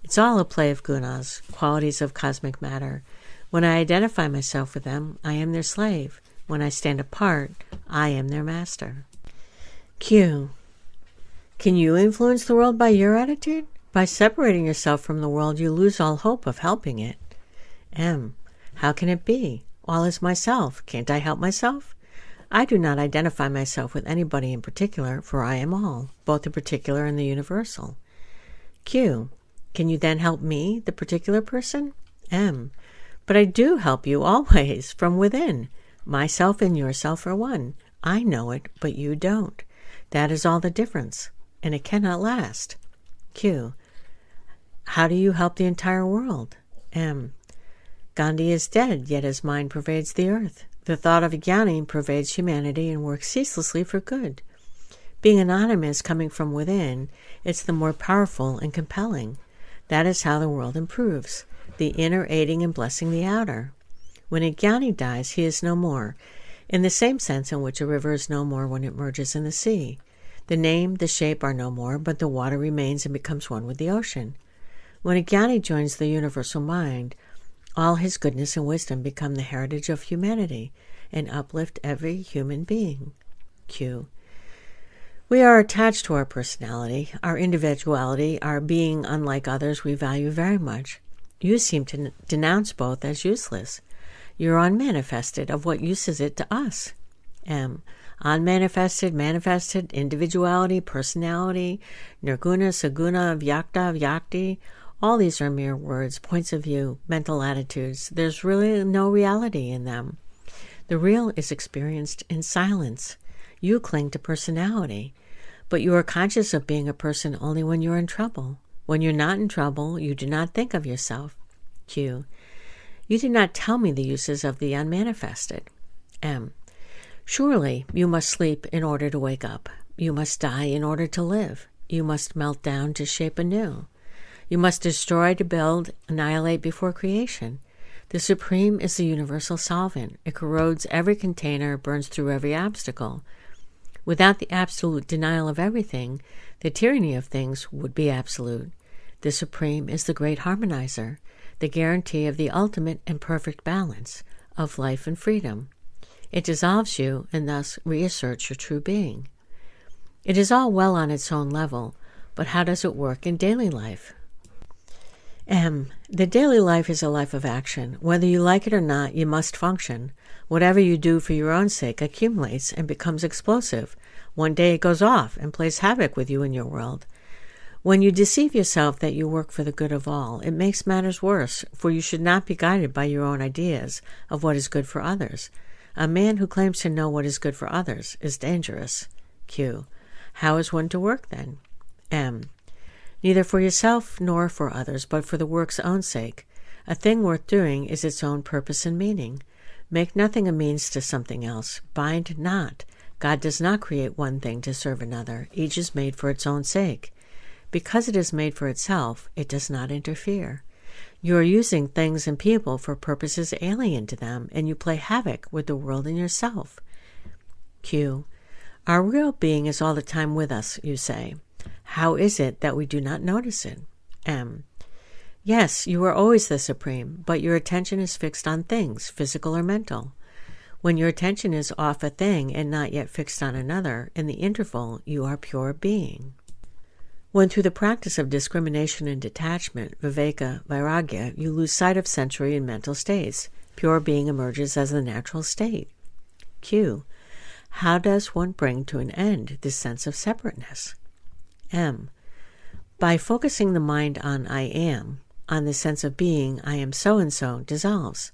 It's all a play of gunas, qualities of cosmic matter. When I identify myself with them, I am their slave. When I stand apart, I am their master. Q. Can you influence the world by your attitude? By separating yourself from the world, you lose all hope of helping it. M. How can it be? All is myself. Can't I help myself? I do not identify myself with anybody in particular, for I am all, both the particular and the universal. Q. Can you then help me, the particular person? M. But I do help you always, from within. Myself and yourself are one. I know it, but you don't. That is all the difference, and it cannot last. Q. How do you help the entire world? M. Gandhi is dead, yet his mind pervades the earth. The thought of a Gnani pervades humanity and works ceaselessly for good. Being anonymous, coming from within, it's the more powerful and compelling. That is how the world improves, the inner aiding and blessing the outer. When a Gnani dies, he is no more, in the same sense in which a river is no more when it merges in the sea. The name, the shape are no more, but the water remains and becomes one with the ocean. When a Gnani joins the universal mind, all his goodness and wisdom become the heritage of humanity and uplift every human being. Q. We are attached to our personality, our individuality, our being unlike others we value very much. You seem to denounce both as useless. You're unmanifested. Of what use is it to us? M. Unmanifested, manifested, individuality, personality, nirguna, saguna, vyakta, vyakti. All these are mere words, points of view, mental attitudes. There's really no reality in them. The real is experienced in silence. You cling to personality, but you are conscious of being a person only when you're in trouble. When you're not in trouble, you do not think of yourself. Q. You did not tell me the uses of the unmanifested. M. Surely you must sleep in order to wake up. You must die in order to live. You must melt down to shape anew. You must destroy to build, annihilate before creation. The Supreme is the universal solvent. It corrodes every container, burns through every obstacle. Without the absolute denial of everything, the tyranny of things would be absolute. The Supreme is the great harmonizer, the guarantee of the ultimate and perfect balance of life and freedom. It dissolves you and thus reasserts your true being. It is all well on its own level, but how does it work in daily life? The daily life is a life of action. Whether you like it or not, you must function. Whatever you do for your own sake accumulates and becomes explosive. One day it goes off and plays havoc with you in your world. When you deceive yourself that you work for the good of all, it makes matters worse, for you should not be guided by your own ideas of what is good for others. A man who claims to know what is good for others is dangerous. Q. How is one to work then? M. Neither for yourself nor for others, but for the work's own sake. A thing worth doing is its own purpose and meaning. Make nothing a means to something else. Bind not. God does not create one thing to serve another. Each is made for its own sake. Because it is made for itself, it does not interfere. You are using things and people for purposes alien to them, and you play havoc with the world and yourself. Q. Our real being is all the time with us, you say. How is it that we do not notice it? M. Yes, you are always the supreme, but your attention is fixed on things, physical or mental. When your attention is off a thing and not yet fixed on another, in the interval you are pure being. When through the practice of discrimination and detachment, viveka, vairagya, you lose sight of sensory and mental states, pure being emerges as the natural state. Q. How does one bring to an end this sense of separateness? M. By focusing the mind on I am, on the sense of being I am so-and-so dissolves.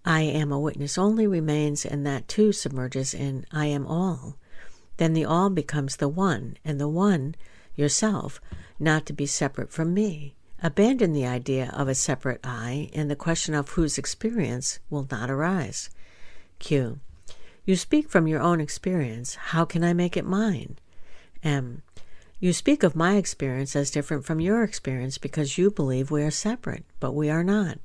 I am a witness only remains, and that too submerges in I am all. Then the all becomes the one, and the one, yourself, not to be separate from me. Abandon the idea of a separate I, and the question of whose experience will not arise. Q. You speak from your own experience. How can I make it mine? M. You speak of my experience as different from your experience because you believe we are separate, but we are not.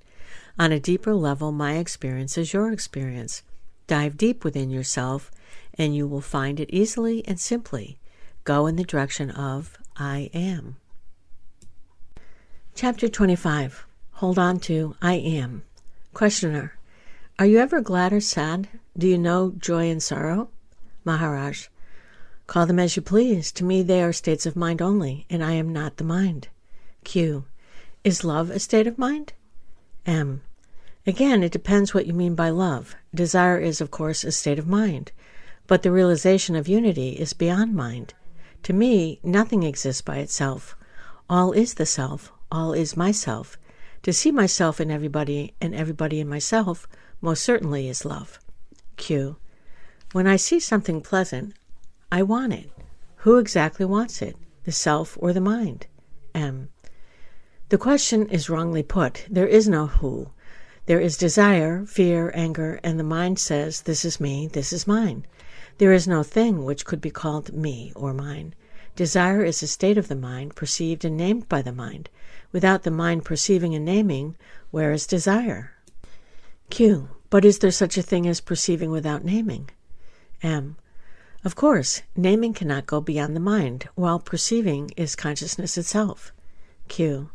On a deeper level, my experience is your experience. Dive deep within yourself, and you will find it easily and simply. Go in the direction of I am. Chapter 25. Hold on to I am. Questioner. Are you ever glad or sad? Do you know joy and sorrow? Maharaj. Call them as you please. To me they are states of mind only, and I am not the mind. Q. Is love a state of mind? M. Again, it depends what you mean by love. Desire is, of course, a state of mind, but the realization of unity is beyond mind. To me, nothing exists by itself. All is the self. All is myself. To see myself in everybody and everybody in myself most certainly is love. Q. When I see something pleasant, I want it. Who exactly wants it, the self or the mind? M. The question is wrongly put. There is no who. There is desire, fear, anger, and the mind says, this is me, this is mine. There is no thing which could be called me or mine. Desire is a state of the mind, perceived and named by the mind. Without the mind perceiving and naming, where is desire? Q. But is there such a thing as perceiving without naming? M. Of course, naming cannot go beyond the mind, while perceiving is consciousness itself. Q.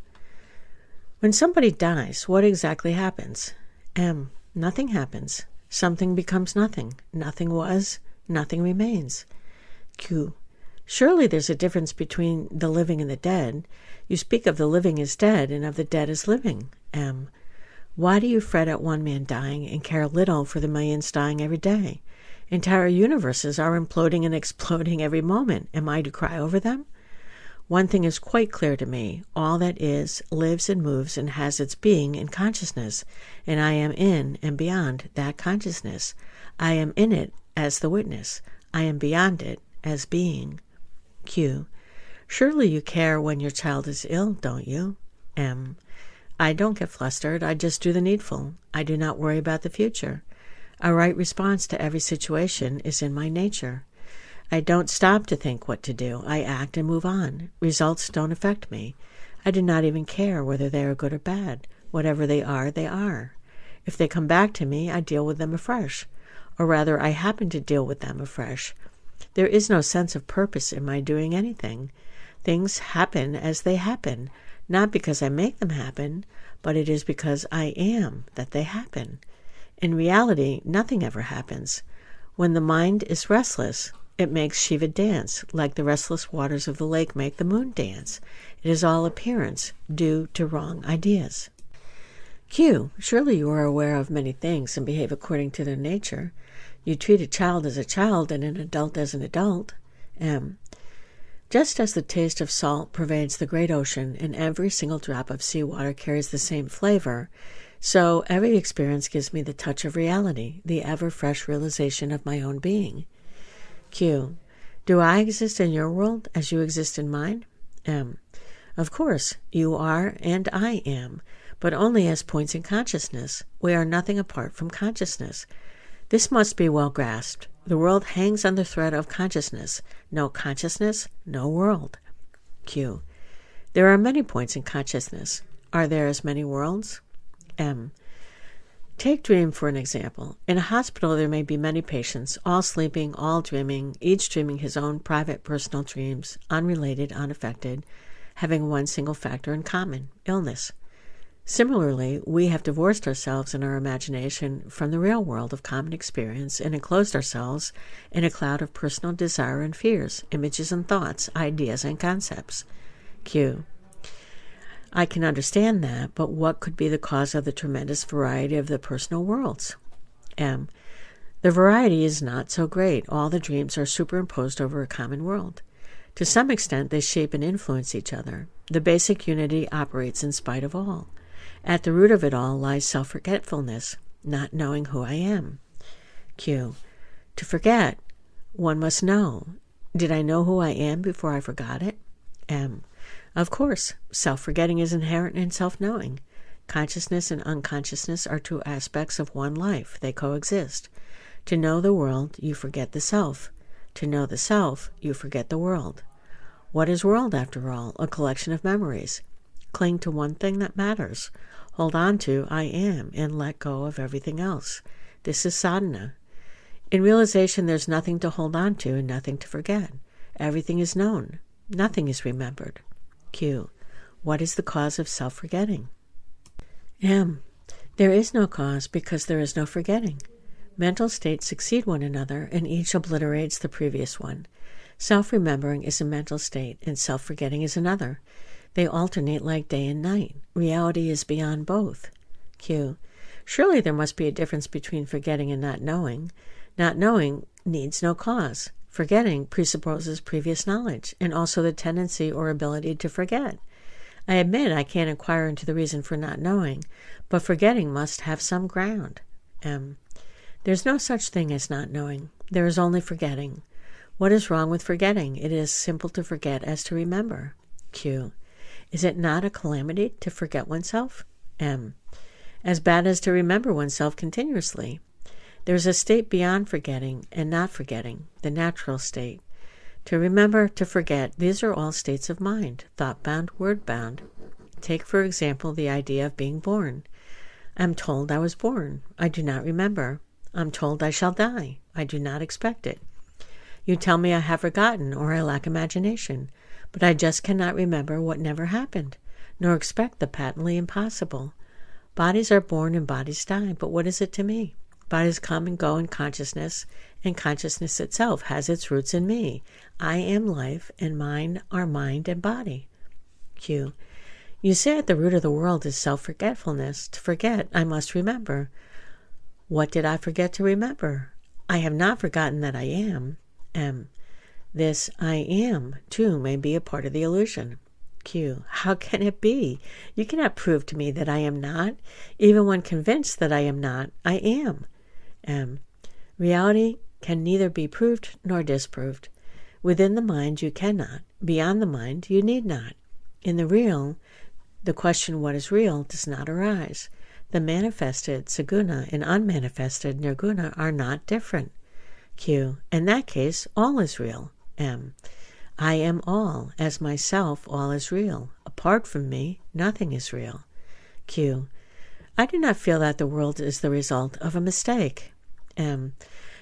When somebody dies, what exactly happens? M. Nothing happens. Something becomes nothing. Nothing was, nothing remains. Q. Surely there's a difference between the living and the dead. You speak of the living as dead and of the dead as living. M. Why do you fret at one man dying and care little for the millions dying every day? Entire universes are imploding and exploding every moment. Am I to cry over them? One thing is quite clear to me. All that is, lives and moves and has its being in consciousness, and I am in and beyond that consciousness. I am in it as the witness. I am beyond it as being. Q. Surely you care when your child is ill, don't you? M. I don't get flustered. I just do the needful. I do not worry about the future. A right response to every situation is in my nature. I don't stop to think what to do. I act and move on. Results don't affect me. I do not even care whether they are good or bad. Whatever they are, they are. If they come back to me, I deal with them afresh. Or rather, I happen to deal with them afresh. There is no sense of purpose in my doing anything. Things happen as they happen, not because I make them happen, but it is because I am that they happen. In reality, nothing ever happens. When the mind is restless, It makes Shiva dance, like the restless waters of the lake make the moon dance. It is all appearance, due to wrong ideas. Q. Surely you are aware of many things and behave according to their nature. You treat a child as a child and an adult as an adult. M. Just as the taste of salt pervades the great ocean and every single drop of seawater carries the same flavor, so every experience gives me the touch of reality, the ever-fresh realization of my own being. Q. Do I exist in your world as you exist in mine? M. Of course, you are and I am, but only as points in consciousness. We are nothing apart from consciousness. This must be well grasped. The world hangs on the thread of consciousness. No consciousness, no world. Q. There are many points in consciousness. Are there as many worlds? M. Take dream for an example. In a hospital there may be many patients, all sleeping, all dreaming, each dreaming his own private personal dreams, unrelated, unaffected, having one single factor in common, illness. Similarly, we have divorced ourselves in our imagination from the real world of common experience and enclosed ourselves in a cloud of personal desire and fears, images and thoughts, ideas and concepts. Q. I can understand that, but what could be the cause of the tremendous variety of the personal worlds? M. The variety is not so great. All the dreams are superimposed over a common world. To some extent, they shape and influence each other. The basic unity operates in spite of all. At the root of it all lies self-forgetfulness, not knowing who I am. Q. To forget, one must know. Did I know who I am before I forgot it? M. Of course, self-forgetting is inherent in self-knowing. Consciousness and unconsciousness are two aspects of one life. They coexist. To know the world, you forget the self. To know the self, you forget the world. What is world, after all? A collection of memories. Cling to one thing that matters. Hold on to I am and let go of everything else. This is sadhana. In realization, there's nothing to hold on to and nothing to forget. Everything is known. Nothing is remembered. Q. What is the cause of self-forgetting? M. There is no cause because there is no forgetting. Mental states succeed one another and each obliterates the previous one. Self-remembering is a mental state and self-forgetting is another. They alternate like day and night. Reality is beyond both. Q. Surely there must be a difference between forgetting and not knowing. Not knowing needs no cause. Forgetting presupposes previous knowledge and also the tendency or ability to forget. I admit I can't inquire into the reason for not knowing, but forgetting must have some ground. M. There's no such thing as not knowing. There is only forgetting. What is wrong with forgetting? It is simple to forget as to remember. Q. Is it not a calamity to forget oneself? M. As bad as to remember oneself continuously. There is a state beyond forgetting and not forgetting, the natural state. To remember, to forget, these are all states of mind, thought-bound, word-bound. Take, for example, the idea of being born. I'm told I was born. I do not remember. I'm told I shall die. I do not expect it. You tell me I have forgotten or I lack imagination, but I just cannot remember what never happened, nor expect the patently impossible. Bodies are born and bodies die, but what is it to me? Bodies come and go in consciousness, and consciousness itself has its roots in me. I am life, and mine are mind and body. Q. You say at the root of the world is self-forgetfulness. To forget, I must remember. What did I forget to remember? I have not forgotten that I am. M. This I am, too, may be a part of the illusion. Q. How can it be? You cannot prove to me that I am not. Even when convinced that I am not, I am. M. Reality can neither be proved nor disproved. Within the mind you cannot. Beyond the mind you need not. In the real, the question what is real does not arise. The manifested saguna and unmanifested nirguna are not different. Q. In that case, all is real. M. I am all. As myself, all is real. Apart from me, nothing is real. Q. I do not feel that the world is the result of a mistake. M.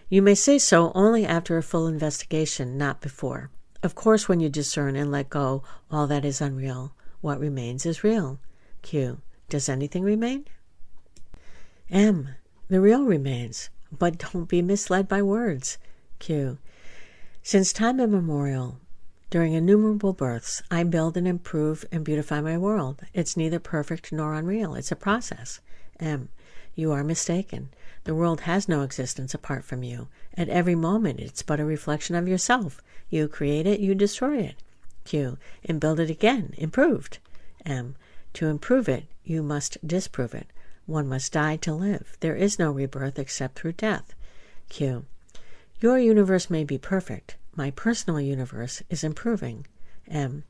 You may say so only after a full investigation, not before. Of course, when you discern and let go all that is unreal, what remains is real. Q. Does anything remain? M. The real remains, but don't be misled by words. Q. Since time immemorial, during innumerable births, I build and improve and beautify my world. It's neither perfect nor unreal. It's a process. M. You are mistaken. The world has no existence apart from you. At every moment, it's but a reflection of yourself. You create it, you destroy it. Q. And build it again, improved. M. To improve it, you must disprove it. One must die to live. There is no rebirth except through death. Q. Your universe may be perfect. My personal universe is improving. M.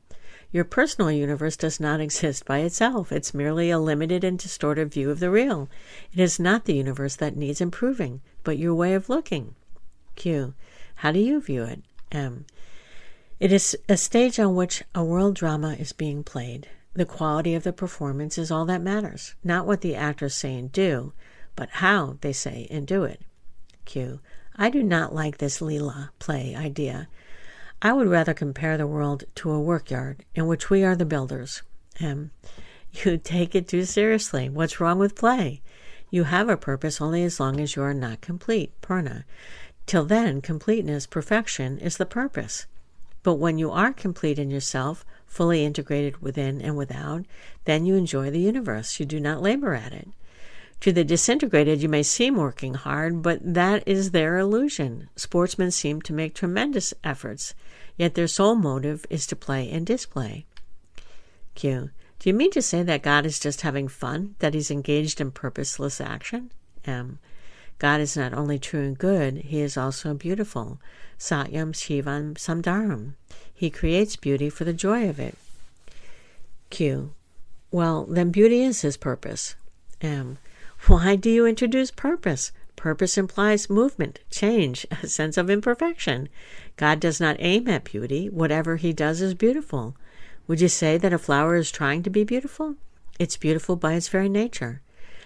Your personal universe does not exist by itself. It's merely a limited and distorted view of the real. It is not the universe that needs improving, but your way of looking. Q. How do you view it? M. It is a stage on which a world drama is being played. The quality of the performance is all that matters, not what the actors say and do, but how they say and do it. Q. I do not like this Leela play idea. I would rather compare the world to a workyard in which we are the builders. M. You take it too seriously. What's wrong with play? You have a purpose only as long as you are not complete, Purna. Till then, completeness, perfection, is the purpose. But when you are complete in yourself, fully integrated within and without, then you enjoy the universe. You do not labor at it. To the disintegrated, you may seem working hard, but that is their illusion. Sportsmen seem to make tremendous efforts, yet their sole motive is to play and display. Q. Do you mean to say that God is just having fun, that he's engaged in purposeless action? M. God is not only true and good, he is also beautiful. Satyam Shivam Samdaram. He creates beauty for the joy of it. Q. Well, then beauty is his purpose. M. Why do you introduce purpose? Purpose implies movement, change, a sense of imperfection. God does not aim at beauty. Whatever he does is beautiful. Would you say that a flower is trying to be beautiful? It's beautiful by its very nature.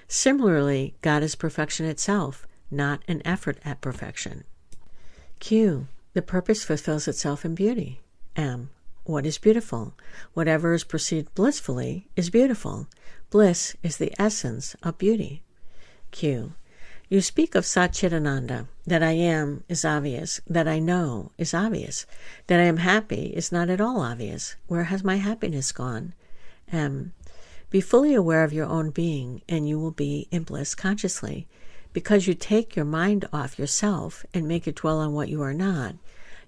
Similarly, God is perfection itself, not an effort at perfection. Q. The purpose fulfills itself in beauty. M. What is beautiful? Whatever is perceived blissfully is beautiful. Bliss is the essence of beauty. Q. You speak of Satchidananda. That I am is obvious. That I know is obvious. That I am happy is not at all obvious. Where has my happiness gone? M. Be fully aware of your own being, and you will be in bliss consciously. Because you take your mind off yourself and make it dwell on what you are not,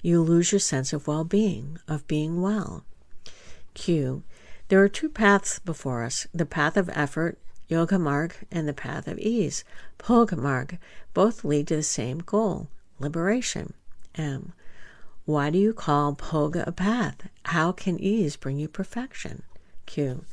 you lose your sense of well-being, of being well. Q. There are two paths before us, the path of effort, Yoga Marg, and the path of ease, Bhoga Marg. Both lead to the same goal, liberation. M. Why do you call Bhoga a path? How can ease bring you perfection? Q.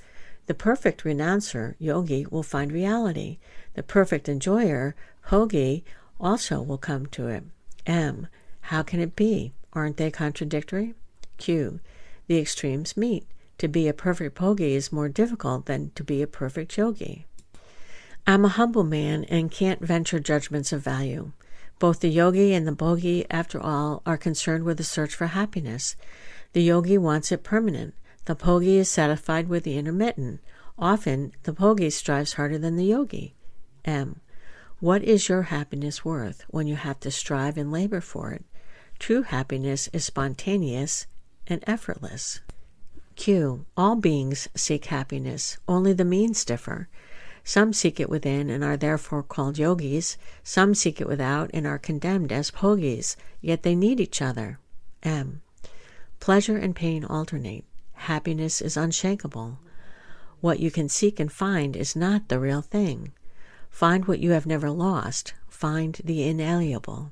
The perfect renouncer, yogi, will find reality. The perfect enjoyer, bhogi, also will come to it. M. How can it be? Aren't they contradictory? Q. The extremes meet. To be a perfect bhogi is more difficult than to be a perfect yogi. I'm a humble man and can't venture judgments of value. Both the yogi and the bhogi, after all, are concerned with the search for happiness. The yogi wants it permanent. The bhogi is satisfied with the intermittent. Often, the bhogi strives harder than the yogi. M. What is your happiness worth when you have to strive and labor for it? True happiness is spontaneous and effortless. Q. All beings seek happiness. Only the means differ. Some seek it within and are therefore called yogis. Some seek it without and are condemned as bhogis. Yet they need each other. M. Pleasure and pain alternate. Happiness is unshakable. What you can seek and find is not the real thing. Find what you have never lost. Find the inalienable.